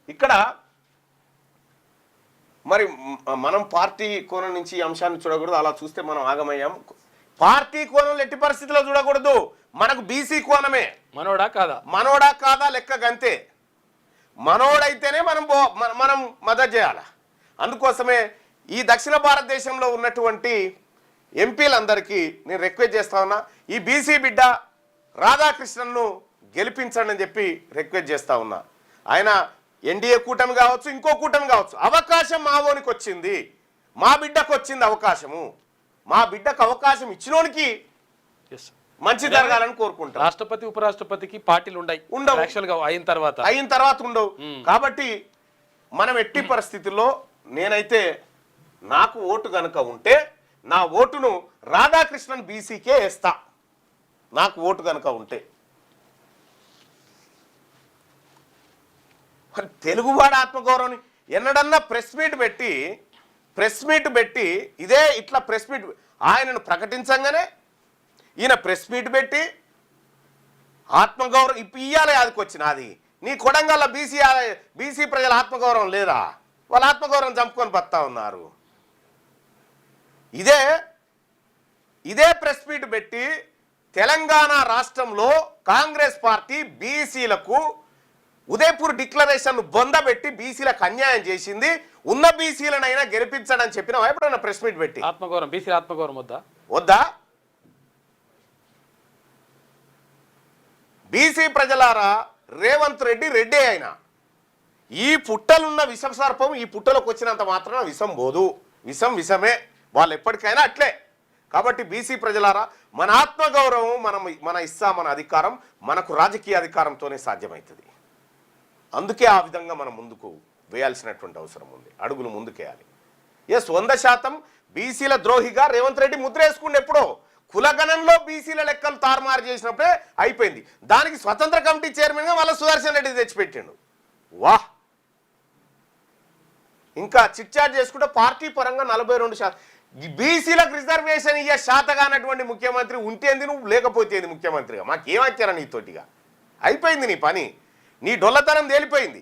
ఇక్కడ మరి మనం పార్టీ కోణం నుంచి ఈ అంశాన్ని చూడకూడదు. అలా చూస్తే మనం ఆగమయ్యాం. పార్టీ కోణంలో ఎట్టి పరిస్థితుల్లో చూడకూడదు. మనకు బీసీ కోణమే. మనోడా కాదా లెక్క గంతే. మనోడైతేనే మనం మద్దతు చేయాలి. అందుకోసమే ఈ దక్షిణ భారతదేశంలో ఉన్నటువంటి ఎంపీలందరికీ నేను రిక్వెస్ట్ చేస్తా ఉన్నా, ఈ బీసీ బిడ్డ రాధాకృష్ణన్ను గెలిపించండి అని చెప్పి రిక్వెస్ట్ చేస్తా ఉన్నా. ఆయన ఎన్డీఏ కూటమి కావచ్చు, ఇంకో కూటమి కావచ్చు, అవకాశం మావోనికి వచ్చింది, మా బిడ్డకు వచ్చింది అవకాశము. మా బిడ్డకు అవకాశం ఇచ్చినోనికి మంచి జరగాలని కోరుకుంటాం. రాష్ట్రపతి ఉపరాష్ట్రపతికి పార్టీలు ఉండవు, అయిన తర్వాత ఉండవు. కాబట్టి మనం ఎట్టి పరిస్థితుల్లో నేనైతే నాకు ఓటు గనక ఉంటే నా ఓటును రాధాకృష్ణన్ బీసీకే వేస్తా. నాకు ఓటు గనక ఉంటే తెలుగువాడ ఆత్మగౌరవం ఎన్నడన్నా ప్రెస్ మీట్ పెట్టి ఇదే ఇట్లా ప్రెస్ మీట్ ఆయనను ప్రకటించంగానే ఈయన ప్రెస్ మీట్ పెట్టి ఆత్మగౌరవం ఇయ్యాలి. అదికొచ్చిన అది నీ కొడంగల్ల బీసీ ప్రజల ఆత్మగౌరవం లేదా? వాళ్ళ ఆత్మగౌరవం చంపుకొని బతా ఉన్నారు. ఇదే ప్రెస్ మీట్ పెట్టి తెలంగాణ రాష్ట్రంలో కాంగ్రెస్ పార్టీ బీసీలకు ఉదయపూర్ డిక్లరేషన్ బొందబెట్టి బీసీలకు అన్యాయం చేసింది. ఉన్న బీసీలనైనా గెలిపించడని చెప్పినా ఎప్పుడైనా ప్రెస్ మీట్ పెట్టి ఆత్మగౌరవం బీసీ ఆత్మగౌరవం వద్దా? బీసీ ప్రజలారా, రేవంత్ రెడ్డి అయినా ఈ పుట్టలున్న విషం సర్పం ఈ పుట్టలోకి వచ్చినంత మాత్రాన విషం పోదు. విషమే వాళ్ళు ఎప్పటికైనా అట్లే. కాబట్టి బీసీ ప్రజలారా, మన ఆత్మగౌరవం మన మన అధికారం మనకు రాజకీయ అధికారంతోనే సాధ్యమవుతుంది. అందుకే ఆ విధంగా మనం ముందుకు వేయాల్సినటువంటి అవసరం ఉంది. అడుగులు ముందుకేయాలి. 100% బీసీల ద్రోహిగా రేవంత్ రెడ్డి ముద్ర వేసుకుంటే ఎప్పుడో కులగణంలో బీసీల లెక్కలు తారుమారు చేసినప్పుడే అయిపోయింది. దానికి స్వతంత్ర కమిటీ చైర్మన్గా మళ్ళీ సుదర్శన్ రెడ్డి తెచ్చిపెట్టిండు. వాహ్! ఇంకా చిట్చాట్ చేసుకుంటే పార్టీ పరంగా 42% బీసీలకు రిజర్వేషన్ ఇయ్యే శాతగానటువంటి ముఖ్యమంత్రి ఉంటేంది నువ్వు, లేకపోతేంది ముఖ్యమంత్రిగా. మాకేమచ్చారా నీతోటిగా? అయిపోయింది నీ పని. నీ డొల్లతనం తేలిపోయింది.